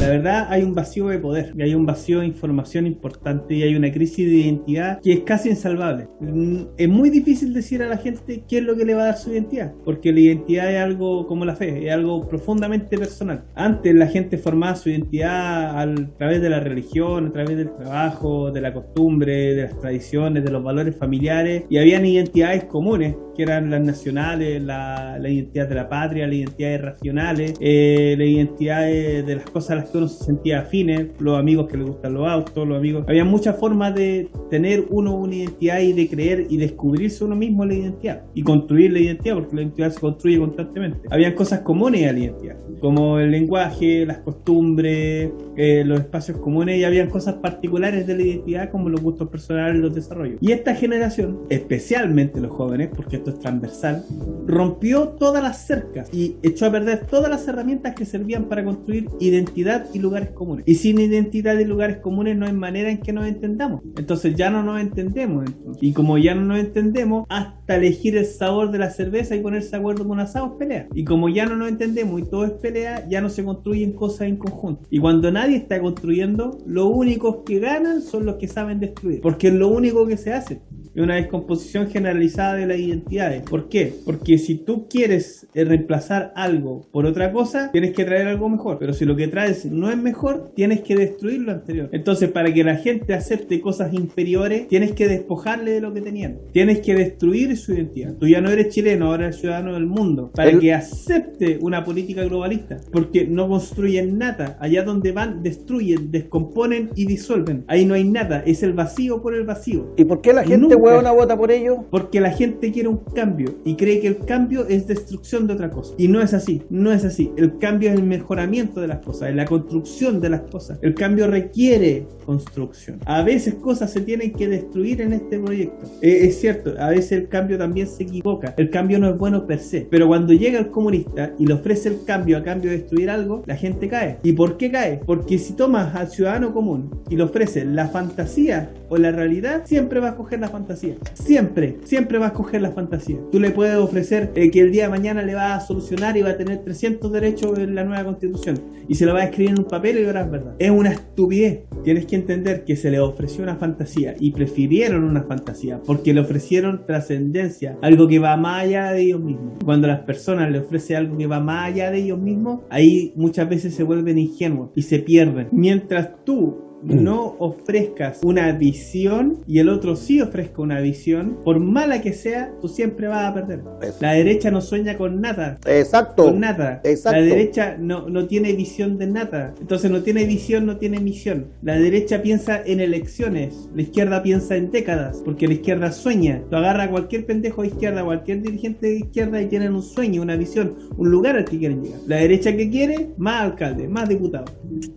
La verdad, hay un vacío de poder, y hay un vacío de información importante, y hay una crisis de identidad que es casi insalvable. Es muy difícil decir a la gente qué es lo que le va a dar su identidad, porque la identidad es algo como la fe, es algo profundamente personal. Antes la gente formaba su identidad a través de la religión, a través del trabajo, de la costumbre, de las tradiciones, de los valores familiares, y habían identidades comunes, que eran las nacionales, la identidad de la patria, las identidades racionales, las identidades de las cosas a las que uno se sentía afines, los amigos que les gustan los autos, los amigos. Había muchas formas de tener uno una identidad y de creer y descubrirse uno mismo la identidad y construir la identidad, porque la identidad se construye constantemente. Habían cosas comunes a la identidad, como el lenguaje, las costumbres, los espacios comunes, y habían cosas particulares de la identidad como los gustos personales y los desarrollos. Y esta generación, especialmente los jóvenes, porque esto es transversal, rompió todas las cercas y echó a perder todas las herramientas que servían para construir identidad y lugares comunes. Y sin identidad y lugares comunes no hay manera en que nos entendamos. Entonces ya no nos entendemos. Y como ya no nos entendemos, hasta elegir el sabor de la cerveza y ponerse de acuerdo con un asado es pelea. Y como ya no nos entendemos y todo es pelea, ya no se construyen cosas en conjunto. Y cuando nadie está construyendo, los únicos que ganan son los que saben destruir, porque es lo único que se hace. Es una descomposición generalizada de las identidades. ¿Por qué? Porque si tú quieres reemplazar algo por otra cosa, tienes que traer algo mejor. Pero si lo que traes no es mejor, tienes que destruir lo anterior. Entonces, para que la gente acepte cosas inferiores, tienes que despojarle de lo que tenían. Tienes que destruir su identidad. Tú ya no eres chileno, ahora eres ciudadano del mundo. Para que acepte una política globalista. Porque no construyen nada. Allá donde van, destruyen, descomponen y disuelven. Ahí no hay nada. Es el vacío por el vacío. ¿Y por qué la gente huevona vota por ello? Porque la gente quiere un cambio y cree que el cambio es destrucción de otra cosa. Y no es así, no es así. El cambio es el mejoramiento de las cosas, es la construcción de las cosas. El cambio requiere construcción. A veces cosas se tienen que destruir en este proyecto. Es cierto, a veces el cambio también se equivoca. El cambio no es bueno per se. Pero cuando llega el comunista y le ofrece el cambio a cambio de destruir algo, la gente cae. ¿Y por qué cae? Porque si tomas al ciudadano común y le ofreces la fantasía o la realidad, siempre va a escoger la fantasía. Siempre va a escoger la fantasía. Tú le puedes ofrecer que el día de mañana le va a solucionar y va a tener 300 derechos en la nueva constitución y se lo va a escribir en un papel y verás verdad. Es una estupidez. Tienes que entender que se le ofreció una fantasía y prefirieron una fantasía porque le ofrecieron trascendencia, algo que va más allá de ellos mismos. Cuando las personas le ofrecen algo que va más allá de ellos mismos, ahí muchas veces se vuelven ingenuos y se pierden. Mientras tú no ofrezcas una visión y el otro sí ofrezca una visión, por mala que sea, tú siempre vas a perder. La derecha no sueña con nada. Exacto. Con nada. Exacto. La derecha no tiene visión de nada. Entonces no tiene visión, no tiene misión. La derecha piensa en elecciones. La izquierda piensa en décadas, porque la izquierda sueña. Tú agarras a cualquier pendejo de izquierda, cualquier dirigente de izquierda y tienen un sueño, una visión, un lugar al que quieren llegar. La derecha, ¿qué quiere? Más alcaldes, más diputados.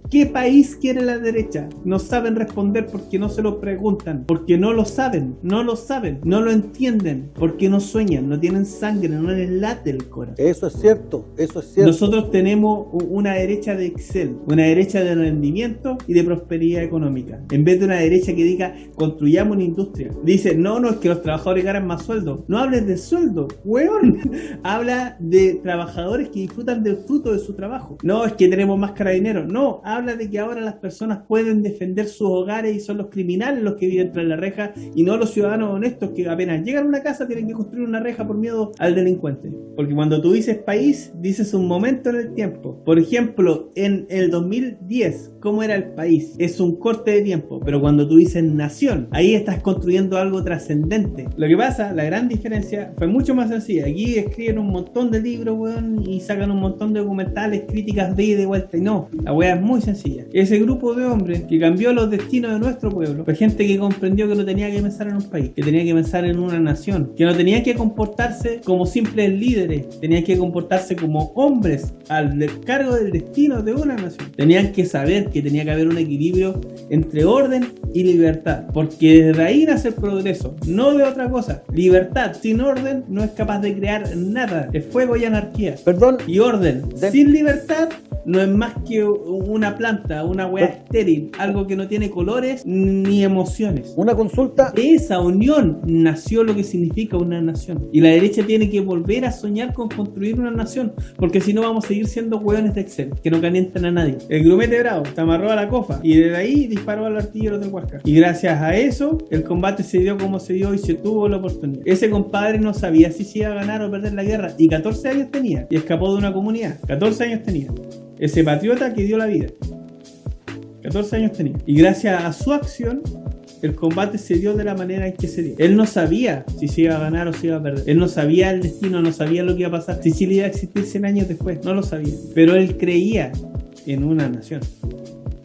¿Qué país quiere la derecha? No saben responder porque no se lo preguntan, porque no lo saben, no lo entienden, porque no sueñan, no tienen sangre, no les late el corazón. Eso es cierto, eso es cierto. Nosotros tenemos una derecha de Excel, una derecha de rendimiento y de prosperidad económica, en vez de una derecha que diga construyamos una industria. Dice, no, es que los trabajadores ganan más sueldo. No hables de sueldo, weón. Habla de trabajadores que disfrutan del fruto de su trabajo. No, es que tenemos más carabineros. No, habla de que ahora las personas pueden defender sus hogares y son los criminales los que viven tras la reja y no los ciudadanos honestos que apenas llegan a una casa tienen que construir una reja por miedo al delincuente. Porque cuando tú dices país, dices un momento en el tiempo. Por ejemplo, en el 2010, ¿cómo era el país? Es un corte de tiempo. Pero cuando tú dices nación, ahí estás construyendo algo trascendente. Lo que pasa, la gran diferencia fue mucho más sencilla. Aquí escriben un montón de libros, weón, y sacan un montón de documentales, críticas de ida y de vuelta. Y no, la weá es muy sencilla. Ese grupo de hombres que cambió los destinos de nuestro pueblo fue gente que comprendió que no tenía que pensar en un país, que tenía que pensar en una nación, que no tenía que comportarse como simples líderes, tenían que comportarse como hombres al cargo del destino de una nación. Tenían que saber que tenía que haber un equilibrio entre orden y libertad, porque desde ahí nace el progreso, no de otra cosa. Libertad sin orden no es capaz de crear nada, es fuego y anarquía. Perdón. Y orden sin libertad no es más que una planta, una weá estéril, algo que no tiene colores ni emociones. Una consulta. De esa unión nació lo que significa una nación. Y la derecha tiene que volver a soñar con construir una nación, porque si no vamos a seguir siendo hueones de Excel, que no calientan a nadie. El grumete bravo se amarró a la cofa y desde ahí disparó al artillero del Huáscar. Y gracias a eso, el combate se dio como se dio y se tuvo la oportunidad. Ese compadre no sabía si se iba a ganar o perder la guerra, y 14 años tenía, y escapó de una comunidad. 14 años tenía. Ese patriota que dio la vida. 14 años tenía. Y gracias a su acción, el combate se dio de la manera en que se dio. Él no sabía si se iba a ganar o si iba a perder. Él no sabía el destino, no sabía lo que iba a pasar. Si Chile iba a existir 100 años después, no lo sabía. Pero él creía en una nación.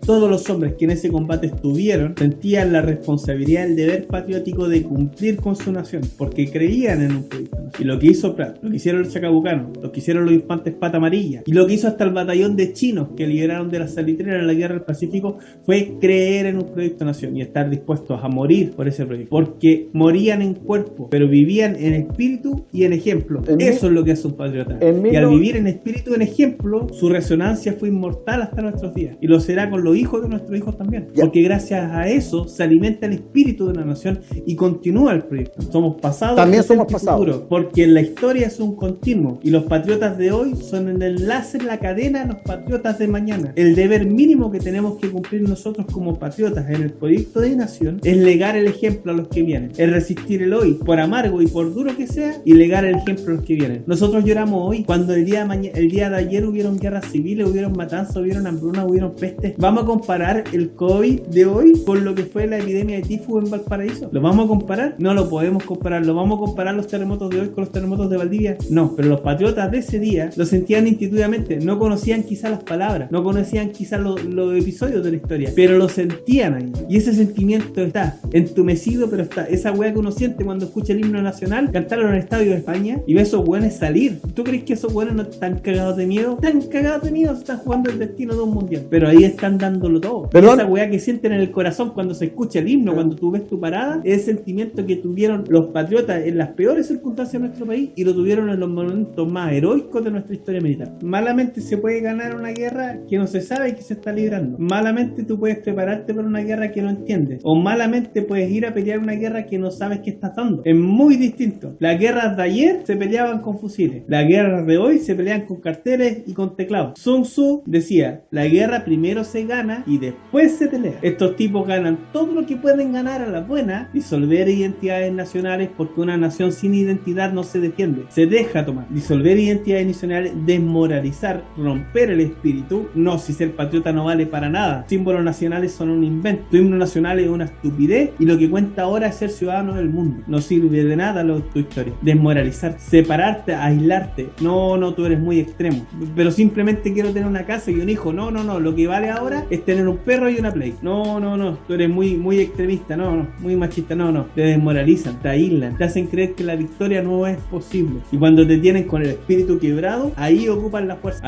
Todos los hombres que en ese combate estuvieron sentían la responsabilidad, el deber patriótico de cumplir con su nación, porque creían en un proyecto. Y lo que hizo Prat, lo que hicieron los chacabucanos, lo que hicieron los infantes Pata Amarilla, y lo que hizo hasta el batallón de chinos que liberaron de las salitreras en la guerra del Pacífico, fue creer en un proyecto de nación y estar dispuestos a morir por ese proyecto, porque morían en cuerpo, pero vivían en espíritu y en ejemplo. Eso es lo que hace un patriota. Y al vivir en espíritu y en ejemplo, su resonancia fue inmortal hasta nuestros días, y lo será con los hijos de nuestros hijos también, porque gracias a eso se alimenta el espíritu de una nación y continúa el proyecto. Somos pasados, también somos pasados, futuro, porque la historia es un continuo y los patriotas de hoy son el enlace en la cadena de los patriotas de mañana. El deber mínimo que tenemos que cumplir nosotros como patriotas en el proyecto de nación es legar el ejemplo a los que vienen, es resistir el hoy, por amargo y por duro que sea, y legar el ejemplo a los que vienen. Nosotros lloramos hoy cuando el día de ayer hubieron guerras civiles, hubieron matanzas, hubieron hambruna, hubieron pestes. Vamos a comparar el COVID de hoy con lo que fue la epidemia de tifus en Valparaíso. ¿Lo vamos a comparar? No lo podemos comparar. ¿Lo vamos a comparar los terremotos de hoy con los terremotos de Valdivia? No, pero los patriotas de ese día lo sentían intuitivamente, no conocían quizás las palabras, no conocían quizás los episodios de la historia, pero lo sentían ahí. Y ese sentimiento está entumecido, pero está. Esa weá que uno siente cuando escucha el himno nacional, cantarlo en el estadio de España y ve a esos weones salir. ¿Tú crees que esos weones no están cagados de miedo? Están cagados de miedo, están jugando el destino de un mundial. Pero ahí están dándolo todo. Esa weá que sienten en el corazón cuando se escucha el himno, cuando tú ves tu parada, es el sentimiento que tuvieron los patriotas en las peores circunstancias de nuestro país y lo tuvieron en los momentos más heroicos de nuestra historia militar. Malamente se puede ganar una guerra que no se sabe y que se está librando. Malamente tú puedes prepararte para una guerra que no entiendes. O malamente puedes ir a pelear una guerra que no sabes que estás dando. Es muy distinto. Las guerras de ayer se peleaban con fusiles. Las guerras de hoy se pelean con carteles y con teclados. Sun Tzu decía, la guerra primero se gana y después se pelea. Estos tipos ganan todo lo que pueden ganar a la buena, disolver identidades nacionales, porque una nación sin identidad no se defiende, se deja tomar. Disolver identidades nacionales, desmoralizar, romper el espíritu. No, si ser patriota no vale para nada. Símbolos nacionales son un invento. Tu himno nacional es una estupidez y lo que cuenta ahora es ser ciudadano del mundo. No sirve de nada tu historia. Desmoralizar, separarte, aislarte. No, tú eres muy extremo. Pero simplemente quiero tener una casa y un hijo. No, lo que vale ahora es tener un perro y una Play. No, tú eres muy extremista, muy machista, no. Te desmoralizan, te aíslan, te hacen creer que la victoria no es posible. Y cuando te tienen con el espíritu quebrado, ahí ocupan la fuerza.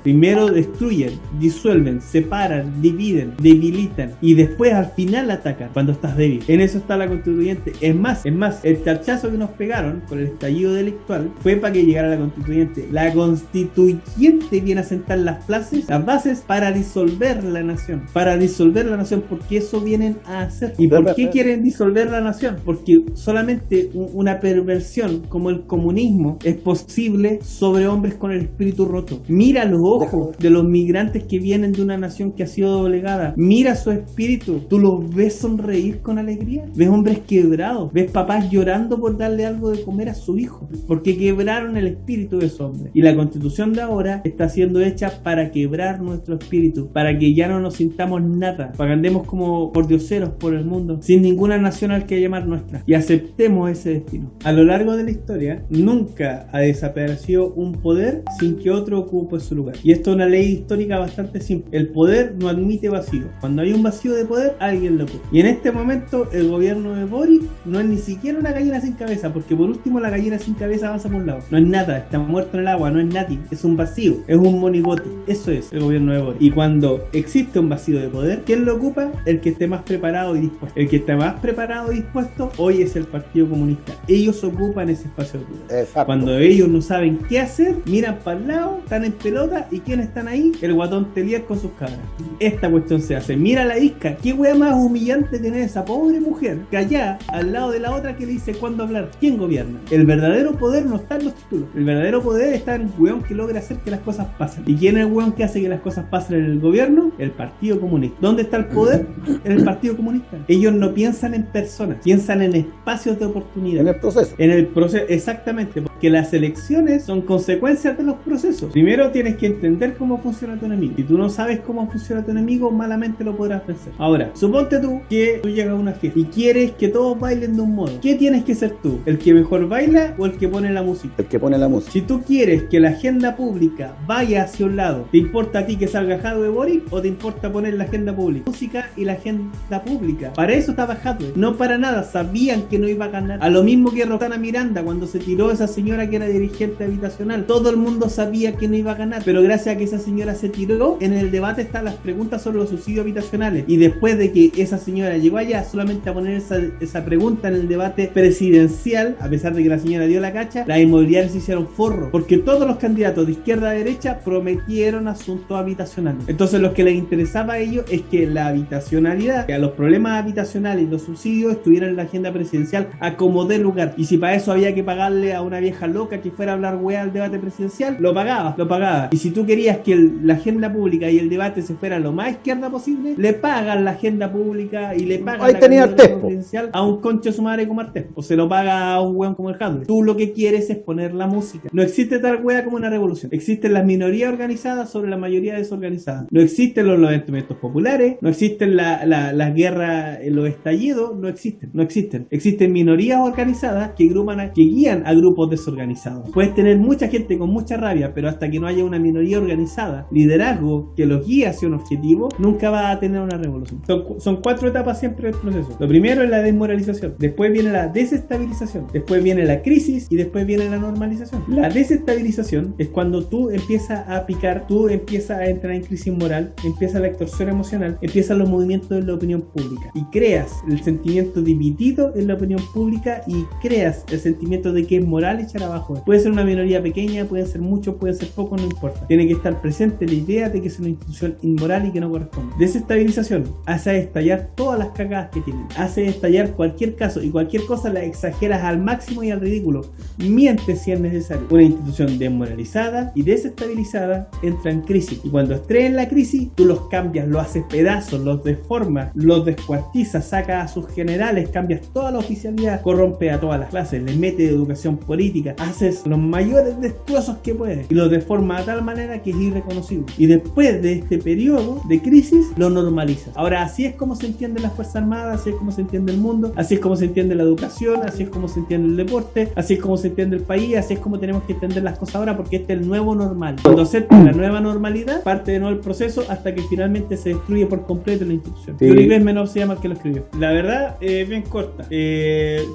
Primero destruyen, disuelven, separan, dividen, debilitan y después al final atacan cuando estás débil. En eso está la constituyente. Es más, el charchazo que nos pegaron con el estallido delictual fue para que llegara la constituyente. La constituyente viene a sentar las bases para disolver la nación. Porque eso vienen a hacer. ¿Y por qué quieren disolver la nación? Porque solamente una perversión como el comunismo es posible sobre hombres con el espíritu roto. Mira los ojos de los migrantes que vienen de una nación que ha sido doblegada. Mira su espíritu. ¿Tú los ves sonreír con alegría? ¿Ves hombres quebrados? ¿Ves papás llorando por darle algo de comer a su hijo? Porque quebraron el espíritu de esos hombres. Y la constitución de ahora está siendo hecha para quebrar nuestro espíritu, para que ya no nos sintamos nada, para que andemos como pordioseros por el mundo, sin ninguna nación al que llamar nuestra, y aceptemos ese destino. A lo largo de la historia, nunca ha desaparecido un poder sin que otro ocupe su lugar. Y esto es una ley histórica bastante simple. El poder no admite vacío. Cuando hay un vacío de poder, alguien lo ocupa. Y en este momento, el gobierno de Boric no es ni siquiera una gallina sin cabeza, porque por último la gallina sin cabeza avanza por un lado. No es nada, está muerto en el agua, no es nadie, es un vacío, es un monigote. Eso es el gobierno de Boric. Y cuando existe un vacío de poder. ¿Quién lo ocupa? El que esté más preparado y dispuesto. El que está más preparado y dispuesto hoy es el Partido Comunista. Ellos ocupan ese espacio de poder. Exacto. Cuando ellos no saben qué hacer, miran para el lado, están en pelota, ¿y quiénes están ahí? El guatón Telier con sus cabras. Esta cuestión se hace. Mira la isca. ¿Qué wea más humillante tener esa pobre mujer que allá, al lado de la otra, que le dice cuándo hablar? ¿Quién gobierna? El verdadero poder no está en los títulos. El verdadero poder está en el weón que logra hacer que las cosas pasen. ¿Y quién es el weón que hace que las cosas pasen en el gobierno? El Partido Comunista. ¿Dónde está el poder? En el Partido Comunista. Ellos no piensan en personas, piensan en espacios de oportunidad. En el proceso. En el proceso, exactamente, porque las elecciones son consecuencias de los procesos. Primero tienes que entender cómo funciona tu enemigo. Si tú no sabes cómo funciona tu enemigo, malamente lo podrás vencer. Ahora, suponte tú que tú llegas a una fiesta y quieres que todos bailen de un modo. ¿Qué tienes que ser tú? ¿El que mejor baila o el que pone la música? El que pone la música. Si tú quieres que la agenda pública vaya hacia un lado, ¿te importa a ti que salga Jadwe Boric o te importa poner la agenda pública? Música y la agenda pública. Para eso estaba Jadwe. No para nada. Sabían que no iba a ganar. A lo mismo que Roxana Miranda cuando se tiró esa señora que era dirigente habitacional. Todo el mundo sabía que no iba a ganar. Pero gracias a que esa señora se tiró, en el debate están las preguntas sobre los subsidios habitacionales. Y después de que esa señora llegó allá solamente a poner esa pregunta en el debate presidencial, a pesar de que la señora dio la cacha, las inmobiliarias se hicieron forro. Porque todos los candidatos de izquierda a derecha prometieron asuntos habitacionales. Entonces lo que les interesaba a ellos es que la habitacionalidad, que a los problemas habitacionales y los subsidios estuvieran en la agenda presidencial a como dé lugar. Y si para eso había que pagarle a una vieja loca que fuera a hablar weá al debate presidencial, lo pagaba. Y si tú querías que la agenda pública y el debate se fuera lo más izquierda posible, le pagan la agenda pública y le pagan ahí la tenía candidatura Artés, presidencial a un concho de su madre como Artés. O se lo paga a un weón como el Jadwe. Tú lo que quieres es poner la música. No existe tal weá como una revolución. Existen las minorías organizadas sobre la mayoría desorganizada. No existen los levantamientos populares, no existen las guerras, los estallidos, no existen. Existen minorías organizadas que guían a grupos desorganizados. Puedes tener mucha gente con mucha rabia, pero hasta que no haya una minoría organizada, liderazgo que los guíe hacia un objetivo, nunca va a tener una revolución. Son 4 etapas siempre del proceso. Lo primero es la desmoralización, después viene la desestabilización, después viene la crisis y después viene la normalización. La desestabilización es cuando tú empiezas a picar, tú empiezas a entrar en crisis moral, empieza la extorsión emocional, empiezan los movimientos de la opinión pública y creas el sentimiento dividido en la opinión pública y creas el sentimiento de que es moral echar abajo. Puede ser una minoría pequeña, pueden ser muchos, pueden ser pocos, no importa. Tiene que estar presente la idea de que es una institución inmoral y que no corresponde. Desestabilización hace estallar todas las cagadas que tienen, hace estallar cualquier caso y cualquier cosa la exageras al máximo y al ridículo. Mientes si es necesario. Una institución desmoralizada y desestabilizada entra en crisis y cuando esté en la crisis tú los cambias, los haces pedazos, los deformas, los descuartizas, sacas a sus generales, cambias toda la oficialidad, corrompe a todas las clases, les mete educación política, haces los mayores destrozos que puedes y los deforma de tal manera que es irreconocible. Y después de este periodo de crisis lo normalizas. Ahora así es como se entienden las Fuerzas Armadas, así es como se entiende el mundo, así es como se entiende la educación, así es como se entiende el deporte, así es como se entiende el país, así es como tenemos que entender las cosas ahora porque este es el nuevo normal. Cuando aceptas la nueva normalidad, parte de nuevo el proceso hasta que finalmente se destruye por completo la institución. Sí. Yuri Menor se llama el que lo escribió. La verdad, bien corta.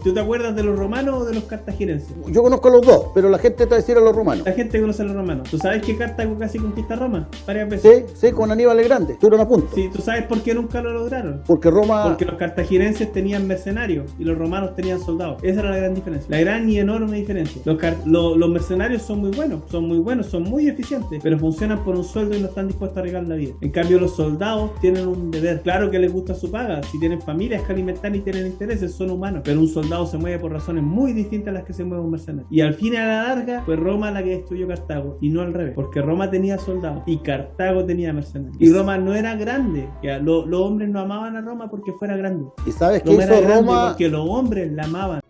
¿Tú te acuerdas de los romanos o de los cartagineses? Yo conozco a los dos, pero la gente te va a decir a los romanos. La gente conoce a los romanos. ¿Tú sabes que Cartago casi conquista Roma? Varias veces. Sí, con Aníbal el Grande. Estuvieron a punto. Sí, ¿tú sabes por qué nunca lo lograron? Porque Porque los cartagineses tenían mercenarios y los romanos tenían soldados. Esa era la gran diferencia. La gran y enorme diferencia. Los mercenarios son muy buenos, son muy eficientes, pero funcionan por un sueldo y no están dispuestos a arriesgar la vida. En cambio, los soldados tienen un deber. Claro que les gusta su paga. Si tienen familias que alimentar y tienen intereses, son humanos. Pero un soldado se mueve por razones muy distintas a las que se mueve un mercenario. Y al fin y a la larga, fue Roma la que destruyó Cartago y no al revés. Porque Roma tenía soldados y Cartago tenía mercenarios. Y Roma no era grande. Los hombres no amaban a Roma porque fuera grande. ¿Y sabes qué Roma hizo era grande Roma? porque los hombres la amaban.